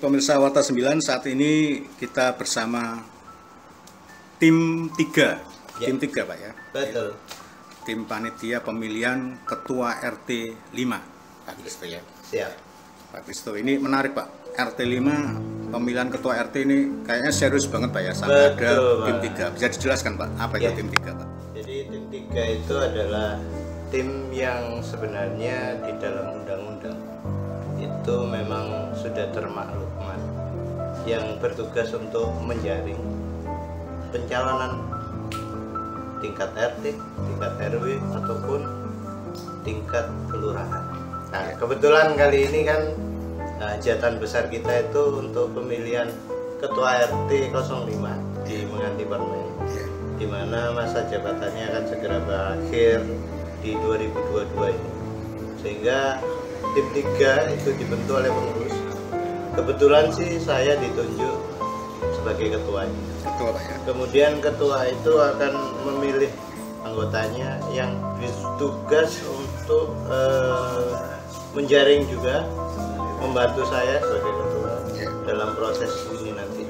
pemirsa Warta 9, saat ini kita bersama tim 3. Ya. Tim 3, Pak ya. Betul. Tim panitia pemilihan ketua RT 5. Pak Kristo ya. Siap. Pak Kristo, ini menarik, Pak. RT 5 pemilihan ketua RT ini kayaknya serius banget, Pak ya. Sampai Betul, ada tim Pak. 3. Bisa dijelaskan, Pak, apa itu Ya. tim 3, Pak? Jadi tim 3 itu adalah tim yang sebenarnya di dalam undang-undang itu memang sudah termaklumkan yang bertugas untuk menjaring pencalonan tingkat RT, tingkat RW ataupun tingkat kelurahan. Nah, kebetulan kali ini kan hajatan besar kita itu untuk pemilihan ketua RT 05 di Menganti Permen, di mana masa jabatannya akan segera berakhir di 2022 ini. Sehingga tim 3 itu dibentuk oleh pengurus. Kebetulan sih saya ditunjuk sebagai ketuanya. Ketua, Pak ya. Kemudian ketua itu akan memilih anggotanya yang bertugas untuk menjaring juga, membantu saya sebagai ketua dalam proses ini nanti.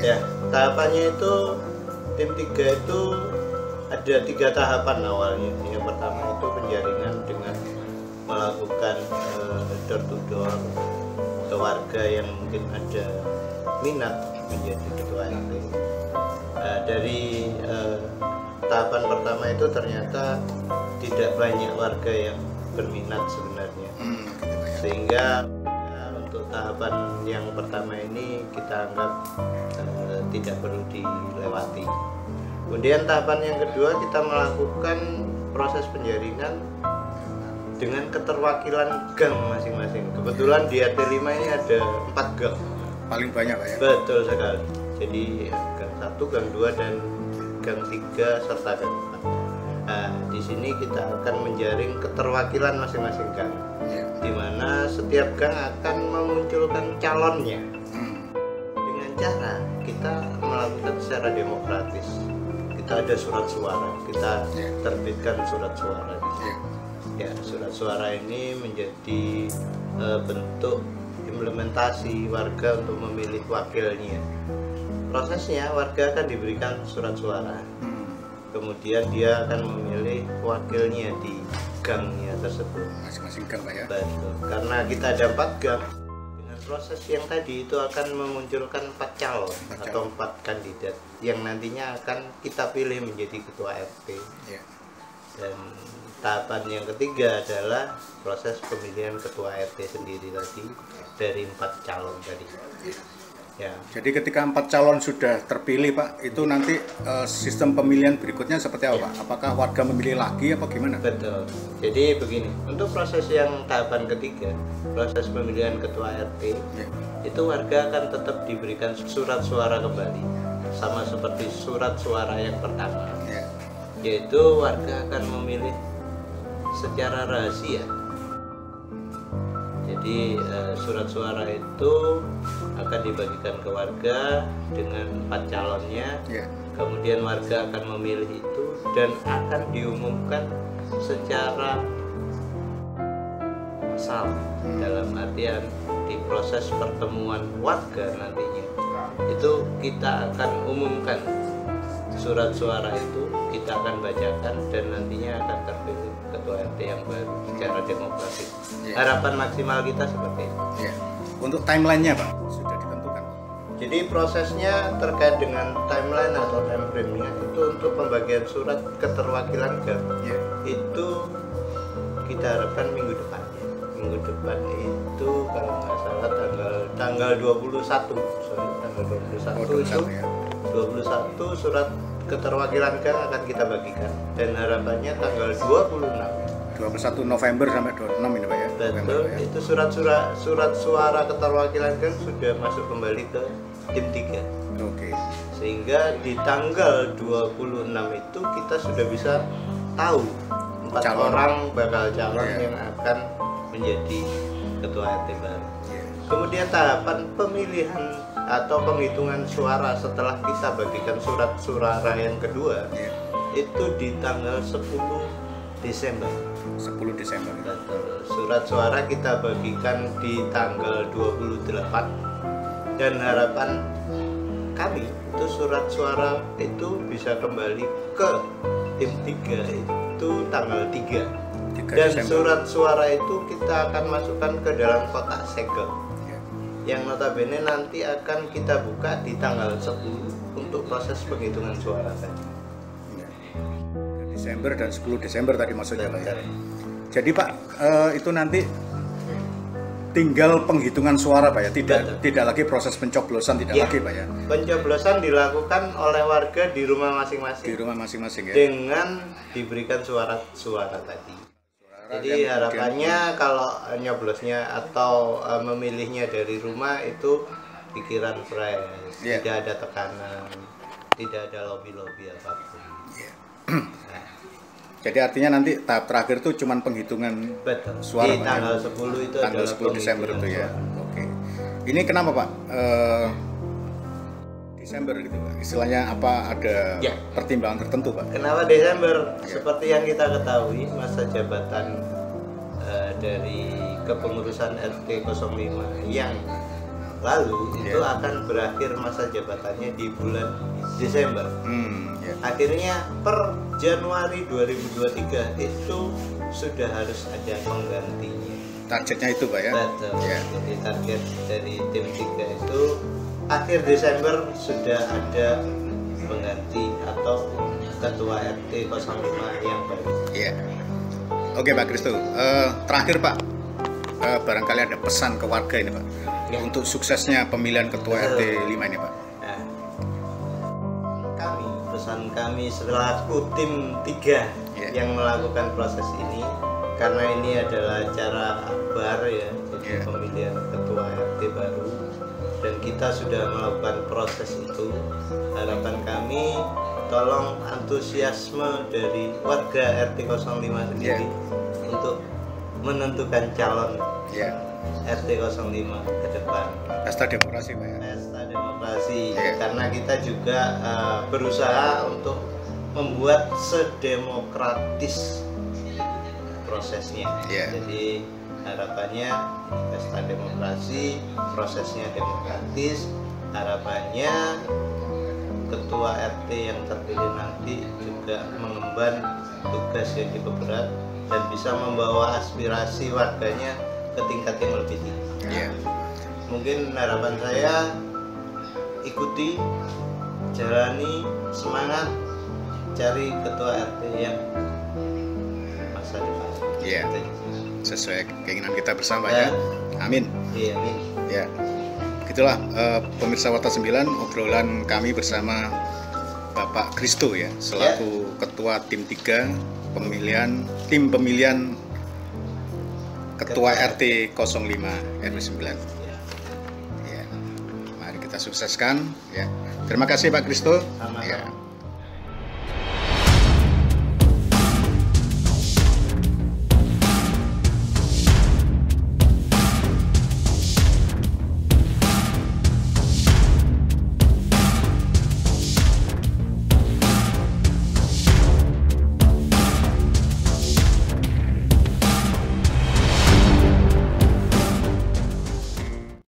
Ya, tahapannya itu tim 3 itu ada 3 tahapan awalnya. Yang pertama itu penjaringan dengan melakukan door to door ke warga yang mungkin ada minat menjadi ketua RT. Dari tahapan pertama itu ternyata tidak banyak warga yang berminat sebenarnya, sehingga untuk tahapan yang pertama ini kita anggap tidak perlu dilewati. Kemudian tahapan yang kedua kita melakukan proses penjaringan dengan keterwakilan gang masing-masing. Kebetulan di RT 5 ini ada 4 gang. Paling banyak, Pak ya. Betul sekali. Jadi gang 1, gang 2 dan gang 3 serta gang 4. Nah, di sini kita akan menjaring keterwakilan masing-masing gang. Di mana setiap gang akan memunculkan calonnya. Dengan cara kita melakukan secara demokratis. Kita ada surat suara, kita terbitkan surat suara. Ya, surat suara ini menjadi bentuk implementasi warga untuk memilih wakilnya. Prosesnya warga akan diberikan surat suara, kemudian dia akan memilih wakilnya di gangnya tersebut. Masing-masing gang, Pak ya. Betul. Karena kita ada 4 gang, dengan proses yang tadi itu akan memunculkan 4 calon atau 4 kandidat yang nantinya akan kita pilih menjadi ketua RT. Dan tahapan yang ketiga adalah proses pemilihan ketua RT sendiri tadi dari 4 calon tadi. Ya. Jadi ketika 4 calon sudah terpilih, Pak, itu nanti sistem pemilihan berikutnya seperti apa, Pak? Apakah warga memilih lagi apa gimana? Betul. Jadi begini, untuk proses yang tahapan ketiga, proses pemilihan ketua RT, itu warga akan tetap diberikan surat suara kembali, sama seperti surat suara yang pertama. Yaitu warga akan memilih secara rahasia. Jadi surat suara itu akan dibagikan ke warga dengan 4 calonnya. Kemudian warga akan memilih itu dan akan diumumkan secara massal, dalam artian di proses pertemuan warga nantinya itu kita akan umumkan surat suara itu, kita akan bacakan dan nantinya akan terpilih ketua RT yang baru secara demokratis. Harapan maksimal kita seperti itu. Untuk timelinenya, Pak, sudah ditentukan. Jadi prosesnya terkait dengan timeline atau time frame-nya itu untuk pembagian surat keterwakilan gang itu kita harapkan minggu depan. Minggu depan itu kalau nggak salah tanggal 21, tanggal 21 itu 21 surat keterwakilan gang akan kita bagikan dan harapannya tanggal 21 November sampai 26 ini, Pak ya. Betul, itu surat suara keterwakilan gang sudah masuk kembali ke tim 3. Sehingga di tanggal 26 itu kita sudah bisa tahu 4 orang bakal calon yang akan menjadi ketua RT baru. Kemudian tahapan pemilihan atau penghitungan suara setelah kita bagikan surat suara yang kedua itu di tanggal 10 Desember. 10 Desember. Surat suara kita bagikan di tanggal 28 Dan harapan kami itu surat suara itu bisa kembali ke tim 3 itu tanggal 3. Dan Desember. surat suara itu kita akan masukkan ke dalam kotak segel yang notabene nanti akan kita buka di tanggal 10 untuk proses penghitungan suara tadi. Desember dan 10 Desember tadi maksudnya Pak ya. Betul. Jadi Pak, itu nanti tinggal penghitungan suara Pak ya, tidak lagi proses pencoblosan, tidak Ya. lagi Pak ya. Pencoblosan dilakukan oleh warga di rumah Di masing-masing rumah masing-masing ya. dengan diberikan suara tadi. Jadi yang harapannya kalau nyoblosnya atau memilihnya dari rumah itu pikiran fresh, Yeah. tidak ada tekanan, tidak ada lobby-lobby apapun. Nah, Jadi artinya nanti tahap terakhir itu cuman penghitungan betul. suara Di Pak, tanggal ya? 10 itu Tanggal adalah 10 Desember itu penghitungan ya. suara. Oke. Ini kenapa Pak? Desember gitu Pak. Istilahnya apa, ada Ya. pertimbangan tertentu Pak? Kenapa Desember? Ya. Seperti yang kita ketahui, masa jabatan dari kepengurusan RT 05 yang lalu itu Ya. akan berakhir masa jabatannya di bulan Desember. Ya. Akhirnya per Januari 2023 itu sudah harus ada penggantinya. Targetnya itu Pak ya. Betul. Ya. Jadi target dari tim 3 itu akhir Desember sudah ada pengganti atau ketua RT 05 yang baru. Iya. Oke Pak Kristo, terakhir Pak, barangkali ada pesan ke warga ini Pak, Ya. untuk suksesnya pemilihan ketua RT 5 ini Pak. Nah, pesan kami selaku tim 3 Ya. yang melakukan proses ini, karena ini adalah acara akbar ya, jadi Ya. pemilihan ketua RT baru, dan kita sudah melakukan proses itu. Harapan kami tolong antusiasme dari warga RT 05 sendiri untuk menentukan calon Ya. RT 05 ke depan. Pesta demokrasi Pak ya. Pesta demokrasi, Iya. karena kita juga berusaha untuk membuat sedemokratis prosesnya. Iya. Jadi harapannya pesta demokrasi, prosesnya demokratis, harapannya ketua RT yang terpilih nanti juga mengemban tugas yang cukup berat dan bisa membawa aspirasi warganya ke tingkat yang lebih tinggi. Iya. Mungkin harapan saya ikuti, jalani, semangat, cari ketua RT yang masa depan. Iya. Sesuai keinginan kita bersama Ya. ya. Amin. Iya, amin. Ya. Gitulah pemirsa Warta 9, obrolan kami bersama Bapak Kristo ya, selaku ketua tim 3 tim pemilihan ketua RT 05 RW 9. Ya. Mari kita sukseskan ya. Terima kasih Pak Kristo. Sama-sama. Ya.